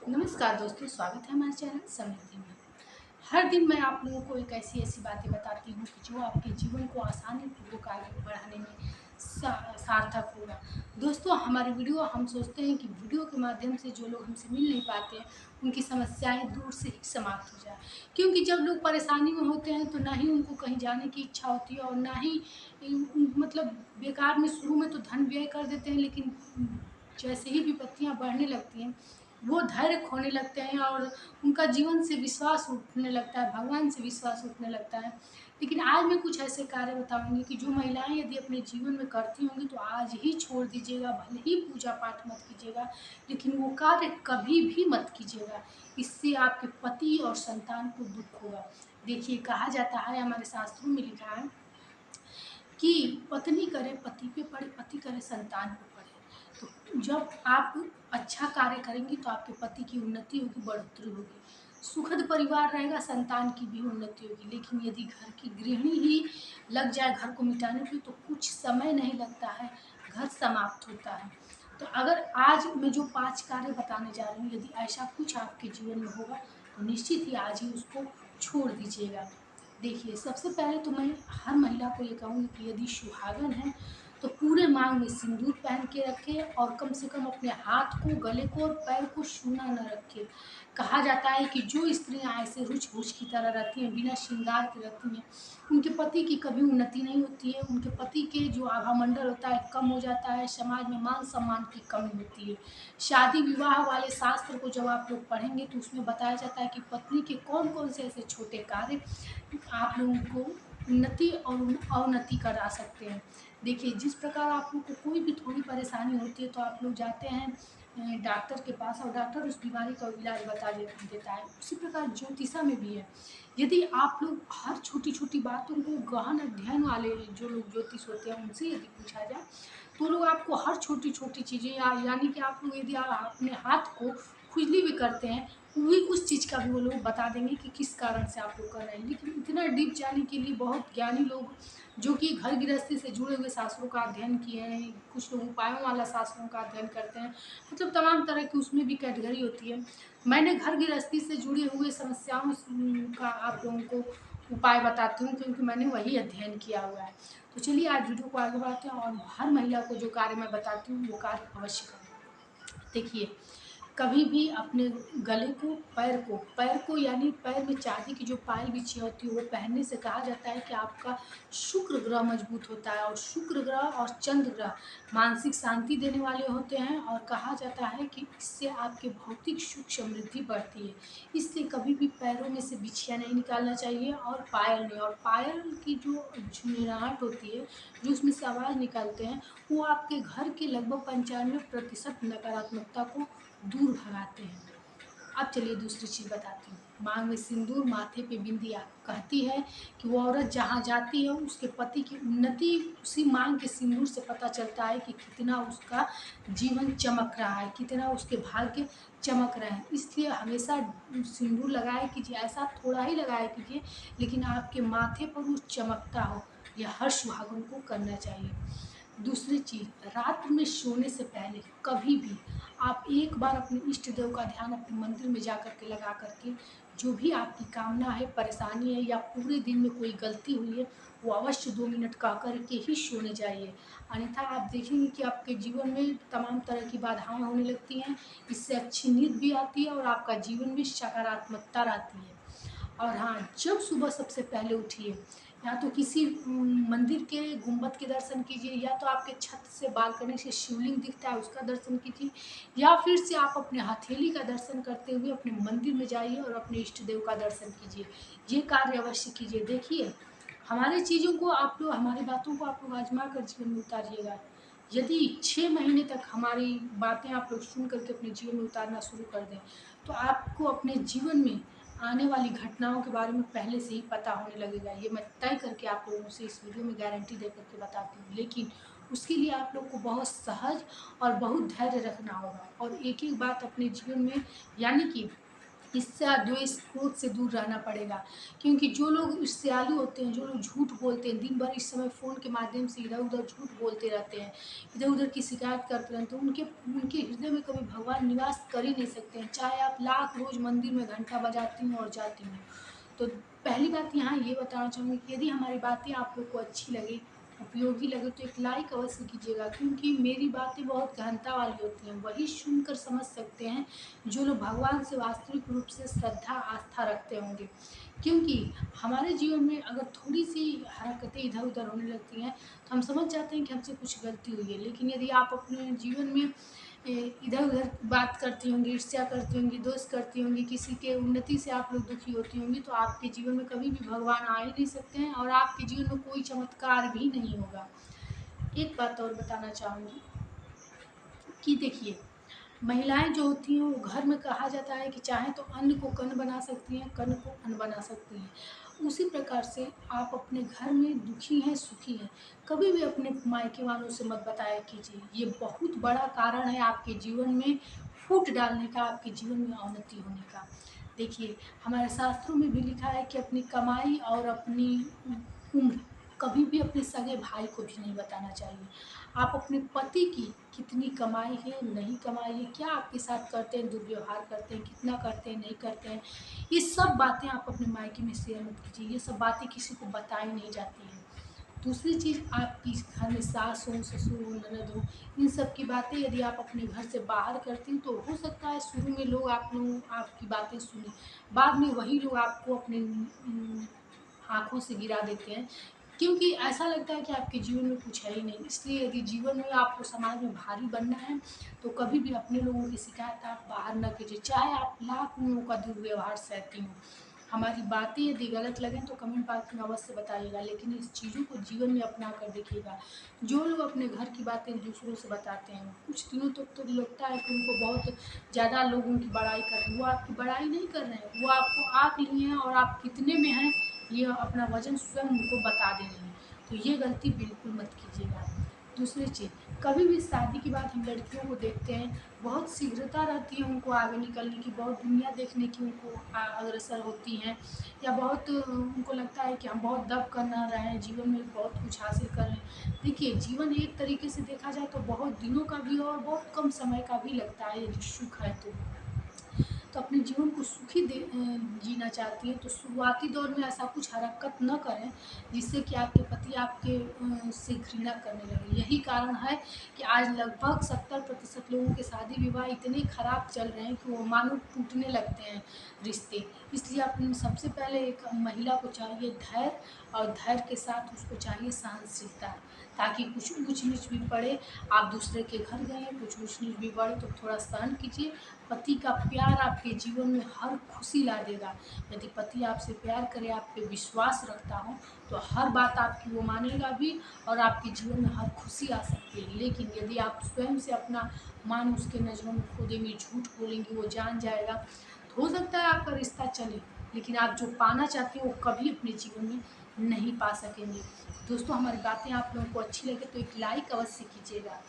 नमस्कार दोस्तों, स्वागत है हमारे चैनल समृद्धि में। हर दिन मैं आप लोगों को एक ऐसी ऐसी बातें बताती हूँ कि जो आपके जीवन को आसानीपूर्वक आगे बढ़ाने में सार्थक होगा। दोस्तों, हमारी वीडियो हम सोचते हैं कि वीडियो के माध्यम से जो लोग हमसे मिल नहीं पाते हैं, उनकी समस्याएं दूर से ही समाप्त हो जाए। क्योंकि जब लोग परेशानी में होते हैं तो ना ही उनको कहीं जाने की इच्छा होती है और ना ही मतलब बेकार में शुरू में तो धन व्यय कर देते हैं, लेकिन जैसे ही विपत्तियां बढ़ने लगती हैं वो धैर्य खोने लगते हैं और उनका जीवन से विश्वास उठने लगता है, भगवान से विश्वास उठने लगता है। लेकिन आज मैं कुछ ऐसे कार्य बताऊँगी कि जो महिलाएँ यदि अपने जीवन में करती होंगी तो आज ही छोड़ दीजिएगा, भले ही पूजा-पाठ मत कीजिएगा, लेकिन वो कार्य कभी भी मत कीजिएगा। इससे आपके पति और संतान को दुःख होगा। देखिए, कहा जाता है, हमारे शास्त्रों में लिखा है कि पत्नी करे पति पे पड़े, पति करे संतान पे पड़े। तो जब आप अच्छा कार्य करेंगी तो आपके पति की उन्नति होगी, बढ़ोतरी होगी, सुखद परिवार रहेगा, संतान की भी उन्नति होगी। लेकिन यदि घर की गृहिणी ही लग जाए घर को मिटाने पे तो कुछ समय नहीं लगता है, घर समाप्त होता है। तो अगर आज मैं जो 5 कार्य बताने जा रही हूँ, यदि ऐसा कुछ आपके जीवन में होगा तो निश्चित ही आज ही उसको छोड़ दीजिएगा। देखिए, सबसे पहले तो मैं हर महिला को ये कहूँगी कि यदि सुहागन है, तो पूरे माँग में सिंदूर पहन के रखे और कम से कम अपने हाथ को, गले को और पैर को छूना न रखे। कहा जाता है कि जो स्त्रियाँ ऐसे रुछ-भुछ की तरह रहती हैं, बिना श्रृंगार के रहती हैं, उनके पति की कभी उन्नति नहीं होती है, उनके पति के जो आभामंडल होता है कम हो जाता है, समाज में मान-सम्मान की कमी होती है। शादी-विवाह वाले शास्त्र को जब आप लोग पढ़ेंगे तो उसमें बताया जाता है कि पत्नी के कौन-कौन से ऐसे छोटे कार्य आप लोगों को उन्नति और अवनति करा सकते हैं। देखिए, जिस प्रकार आप लोग को कोई भी थोड़ी परेशानी होती है तो आप लोग जाते हैं डॉक्टर के पास और डॉक्टर उस बीमारी का इलाज बता देता है। उसी प्रकार ज्योतिषा में भी है। यदि आप लोग हर छोटी-छोटी बातों को गहन अध्ययन वाले जो लोग ज्योतिष होते हैं उनसे यदि पूछा जाए, तो लोग आपको हर छोटी-छोटी चीज़ें यानी कि आप लोग यदि अपने हाथ को खुजली भी करते हैं, वो भी उस चीज़ का भी वो लोग बता देंगे कि किस कारण से आप लोग कर रहे हैं। लेकिन इतना डीप जाने के लिए बहुत ज्ञानी लोग जो कि घर गृहस्थी से जुड़े हुए शास्त्रों का अध्ययन किए हैं, कुछ लोग उपायों वाला शास्त्रों का अध्ययन करते हैं, मतलब तमाम तरह की उसमें भी कैटेगरी होती है। मैंने घर गृहस्थी से जुड़े हुए समस्याओं का आप लोगों को उपाय बताती हूँ क्योंकि मैंने वही अध्ययन किया हुआ है। तो चलिए आज वीडियो को आगे बढ़ाते हैं और हर महिला को जो कार्य मैं बताती हूँ वो कार्य अवश्य करें। देखिए, कभी भी अपने गले को, पैर को यानी पैर में चांदी की जो पायल बिछी होती है वो पहनने से कहा जाता है कि आपका शुक्र ग्रह मजबूत होता है और शुक्र ग्रह और चंद्र ग्रह मानसिक शांति देने वाले होते हैं और कहा जाता है कि इससे आपके भौतिक सुख समृद्धि बढ़ती है। इसलिए कभी भी पैरों में से बिछिया नहीं निकालना चाहिए और पायल नहीं, और पायल की जो झुनझुनाहट होती है, जो उसमें से आवाज़ निकालते हैं, वो आपके घर के लगभग 95% नकारात्मकता को दूर भगाते हैं। अब चलिए दूसरी चीज़ बताती हूँ। माँग में सिंदूर, माथे पे बिंदिया। कहती है कि वो औरत जहाँ जाती है उसके पति की उन्नति उसी माँग के सिंदूर से पता चलता है कि कितना उसका जीवन चमक रहा है, कितना उसके भाग्य चमक रहे हैं। इसलिए हमेशा सिंदूर लगाया कीजिए, ऐसा थोड़ा ही लगाया कीजिए लेकिन आपके माथे पर वो चमकता हो। यह हर सुहागन को करना चाहिए। दूसरी चीज़, रात में सोने से पहले कभी भी आप एक बार अपने इष्ट देव का ध्यान अपने मंदिर में जा कर के लगा कर के जो भी आपकी कामना है, परेशानी है या पूरे दिन में कोई गलती हुई है, वो अवश्य 2 मिनट कह कर के ही सोने जाइए। अन्यथा आप देखेंगे कि आपके जीवन में तमाम तरह की बाधाएँ होने लगती हैं, इससे अच्छी नींद भी आती है और आपका जीवन में सकारात्मकता रहती है। और हाँ, जब सुबह सबसे पहले उठिए, या तो किसी मंदिर के गुंबद के दर्शन कीजिए, या तो आपके छत से बालकनी से शिवलिंग दिखता है उसका दर्शन कीजिए, या फिर से आप अपने हथेली का दर्शन करते हुए अपने मंदिर में जाइए और अपने इष्ट देव का दर्शन कीजिए। ये कार्य अवश्य कीजिए। देखिए, हमारी चीज़ों को आप लोग, हमारी बातों को आप लोग आज़मा कर जीवन में उतारिएगा। यदि 6 महीने तक हमारी बातें आप लोग सुन कर के अपने जीवन में उतारना शुरू कर दें, तो आपको अपने जीवन में आने वाली घटनाओं के बारे में पहले से ही पता होने लगेगा। ये मैं तय करके आप लोगों से इस वीडियो में गारंटी दे कर के बताती हूँ। लेकिन उसके लिए आप लोग को बहुत सहज और बहुत धैर्य रखना होगा और एक-एक बात अपने जीवन में, यानी कि ईर्ष्या, द्वेष, क्रोध से दूर रहना पड़ेगा। क्योंकि जो लोग ईर्ष्यालु होते हैं, जो लोग झूठ बोलते हैं, दिन भर इस समय फ़ोन के माध्यम से इधर-उधर झूठ बोलते रहते हैं, इधर-उधर की शिकायत करते रहते हैं, तो उनके उनके हृदय में कभी भगवान निवास कर ही नहीं सकते हैं। चाहे आप लाख रोज़ मंदिर में घंटा बजाती हों और जाती हों। तो पहली बात यहाँ ये बताना चाहूँगी कि यदि हमारी बातें आप लोग को अच्छी लगे, उपयोगी लगे, तो एक लाइक अवश्य कीजिएगा, क्योंकि मेरी बातें बहुत गहनता वाली होती हैं। वही सुनकर समझ सकते हैं जो लोग भगवान से वास्तविक रूप से श्रद्धा, आस्था रखते होंगे। क्योंकि हमारे जीवन में अगर थोड़ी-सी हरकतें इधर-उधर होने लगती हैं, तो हम समझ जाते हैं कि हमसे कुछ गलती हुई है। लेकिन यदि आप अपने जीवन में इधर-उधर बात करती होंगी, ईर्ष्या करती होंगी, दोष करती होंगी, किसी के उन्नति से आप लोग दुखी होती होंगी, तो आपके जीवन में कभी भी भगवान आ ही नहीं सकते हैं और आपके जीवन में कोई चमत्कार भी नहीं होगा। एक बात और बताना चाहूँगी कि देखिए, महिलाएँ जो होती हैं, वो घर में कहा जाता है कि चाहें तो अन्न को कन्न बना सकती हैं, कन्न को अन्न बना सकती हैं। उसी प्रकार से आप अपने घर में दुखी हैं, सुखी हैं, कभी भी अपने मायके वालों से मत बताया कीजिए। ये बहुत बड़ा कारण है आपके जीवन में फूट डालने का, आपके जीवन में अवनति होने का। देखिए, हमारे शास्त्रों में भी लिखा है कि अपनी कमाई और अपनी उम्र कभी भी अपने सगे भाई को भी नहीं बताना चाहिए। आप अपने पति की कितनी कमाई है, नहीं कमाई है, क्या आपके साथ करते हैं, दुर्व्यवहार करते हैं, कितना करते हैं, नहीं करते हैं, ये सब बातें आप अपने मायके में शेयर मत कीजिए। ये सब बातें किसी को बताई नहीं जाती हैं। दूसरी चीज़, आपकी घर में सास हो, ससुर हो, ननद हो, इन सब की बातें यदि आप अपने घर से बाहर करती हैं, तो हो सकता है शुरू में लोग आपकी बातें सुनें। बाद में वही लोग आपको अपने आँखों से गिरा देते हैं, क्योंकि ऐसा लगता है कि आपके जीवन में कुछ है ही नहीं। इसलिए यदि जीवन में आपको समाज में भारी बनना है, तो कभी भी अपने लोगों की शिकायत आप बाहर ना कीजिए, चाहे आप लाख लोगों का दुर्व्यवहार सहती हों। हमारी बातें यदि गलत लगें तो कमेंट बॉक्स में अवश्य बताइएगा, लेकिन इस चीज़ों को जीवन में अपना कर देखिएगा। जो लोग अपने घर की बातें दूसरों से बताते हैं, कुछ दिनों तक तो लगता है कि उनको बहुत ज़्यादा लोगों की बड़ाई कर रहे हैं। वो आपकी बड़ाई नहीं कर रहे हैं, वो आपको आँक लिए हैं और आप कितने में हैं, ये अपना वज़न स्वयं उनको बता दे रहे हैं। तो ये गलती बिल्कुल मत कीजिएगा। दूसरी चीज़, कभी भी शादी के बाद हम लड़कियों को देखते हैं, बहुत शीघ्रता रहती है उनको आगे निकलने की, बहुत दुनिया देखने की उनको अग्रसर होती हैं, या बहुत उनको लगता है कि हम बहुत दब कर ना रहे हैं, जीवन में बहुत कुछ हासिल कर रहे हैं। देखिए, जीवन एक तरीके से देखा जाए तो बहुत दिनों का भी है और बहुत कम समय का भी लगता है यदि सुख है तो। तो अपने जीवन को सुखी जीना चाहती हैं, तो शुरुआती दौर में ऐसा कुछ हरकत न करें जिससे कि आपके पति आपके से घृणा करने लगे। यही कारण है कि आज लगभग 70% लोगों के शादी विवाह इतने खराब चल रहे हैं कि वो मानो टूटने लगते हैं रिश्ते। इसलिए अपने सबसे पहले एक महिला को चाहिए धैर्य, और धैर्य के साथ उसको चाहिए सहनशीलता, ताकि कुछ ऊँच नीच भी पड़े, आप दूसरे के घर गए हैं, कुछ ऊँच नीच भी पड़े तो थोड़ा सहन कीजिए। पति का प्यार आपके जीवन में हर खुशी ला देगा। यदि पति आपसे प्यार करे, आप पे विश्वास रखता हो, तो हर बात आपकी वो मानेगा भी और आपके जीवन में हर खुशी आ सकती है। लेकिन यदि आप स्वयं से अपना मान उसके नज़रों में खो देंगी, झूठ बोलेंगी, वो जान जाएगा, तो हो सकता है आपका रिश्ता चले, लेकिन आप जो पाना चाहते हो वो कभी अपने जीवन में नहीं पा सकेंगे। दोस्तों, हमारी बातें आप लोगों को अच्छी लगे तो एक लाइक अवश्य कीजिएगा।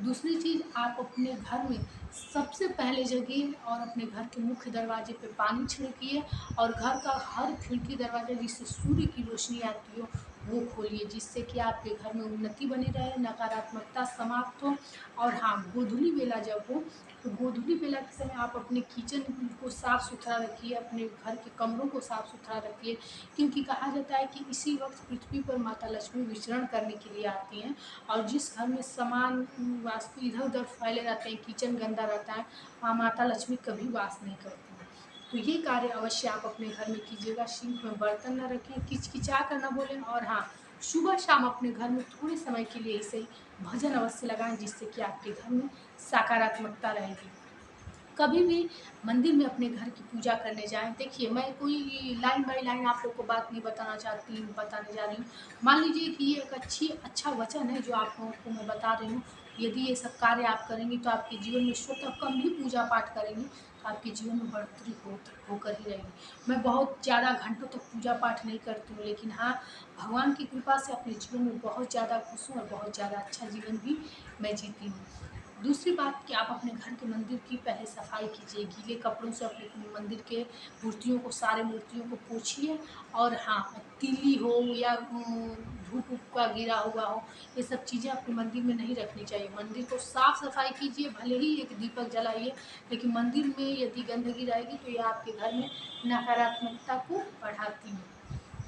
दूसरी चीज़, आप अपने घर में सबसे पहले जगिए और अपने घर के मुख्य दरवाजे पे पानी छिड़किए, और घर का हर खिड़की दरवाज़ा जिससे सूर्य की रोशनी आती हो वो खोलिए, जिससे कि आपके घर में उन्नति बनी रहे, नकारात्मकता समाप्त हो। और हाँ, गोधूली बेला जब हो, तो गोधूली बेला के समय आप अपने किचन को साफ़ सुथरा रखिए, अपने घर के कमरों को साफ़ सुथरा रखिए, क्योंकि कहा जाता है कि इसी वक्त पृथ्वी पर माता लक्ष्मी विचरण करने के लिए आती हैं, और जिस घर में सामान वास्तु इधर उधर फैले रहते हैं, किचन गंदा रहता है, वहाँ माता लक्ष्मी कभी वास नहीं करती हैं। तो ये कार्य अवश्य आप अपने घर में कीजिएगा। सिंक में बर्तन न रखें, किचकिचा कर न बोलें, और हाँ, सुबह शाम अपने घर में थोड़े समय के लिए इसे भजन अवश्य लगाएं, जिससे कि आपके घर में सकारात्मकता रहेगी। कभी भी मंदिर में अपने घर की पूजा करने जाएँ। देखिए, मैं कोई लाइन बाई लाइन आप लोग को बात नहीं बताना चाहती हूँ, बताने जा रही हूँ। मान लीजिए कि ये एक अच्छा वचन है जो आप लोगों को मैं बता रही हूँ। यदि ये सब कार्य आप करेंगी तो आपके जीवन में स्वतः कम भी पूजा पाठ करेंगी, तो आपके जीवन में बढ़ोतरी होकर ही रहेगी। मैं बहुत ज़्यादा घंटों तक पूजा पाठ नहीं करती हूँ, लेकिन हाँ, भगवान की कृपा से अपने जीवन में बहुत ज़्यादा खुश हूँ और बहुत ज़्यादा अच्छा जीवन भी मैं जीती हूँ। दूसरी बात कि आप अपने घर के मंदिर की पहले सफाई कीजिए, गीले कपड़ों से अपने मंदिर के मूर्तियों को, सारे मूर्तियों को पोंछिए। और हाँ, तीली हो या धूप-वूप का गिरा हुआ हो, ये सब चीज़ें अपने मंदिर में नहीं रखनी चाहिए। मंदिर को साफ-सफाई कीजिए, भले ही एक दीपक जलाइए, लेकिन मंदिर में यदि गंदगी रहेगी तो ये आपके घर में नकारात्मकता को बढ़ाती है।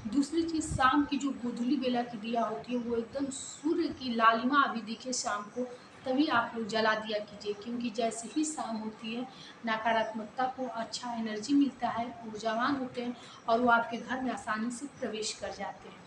दूसरी चीज़, शाम की जो गोधूली बेला की दिया होती है वो एकदम सूर्य की लालिमा अभी दिखे शाम को, तभी आप लोग जला दिया कीजिए, क्योंकि जैसे ही शाम होती है नकारात्मकता को अच्छा एनर्जी मिलता है, ऊर्जावान होते हैं और वो आपके घर में आसानी से प्रवेश कर जाते हैं।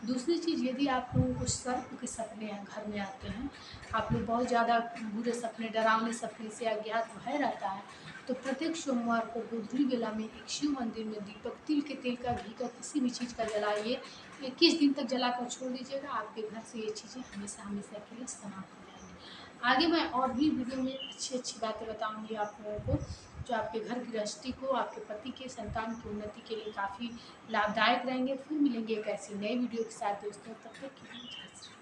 दूसरी चीज़, यदि आप लोगों को सर्प के सपने घर में आते हैं, आप लोग बहुत ज़्यादा बुरे सपने, डरावने सपने से अज्ञात भय रहता है, तो प्रत्येक सोमवार को गोधूली बेला में एक शिव मंदिर में दीपक तिल के तेल का, घी का, किसी भी चीज़ का जलाइए। 21 दिन तक जलाकर छोड़ दीजिएगा, आपके घर से ये चीज़ें हमेशा हमेशा के लिए समाप्त हो जाएंगी। आगे मैं और भी वीडियो में अच्छी बातें बताऊंगी आप लोगों को, जो आपके घर गृहस्थी को, आपके पति के, संतान की उन्नति के लिए काफ़ी लाभदायक रहेंगे। फिर मिलेंगे एक ऐसी नई वीडियो के साथ दोस्तों, तब तक के लिए जय श्री राम।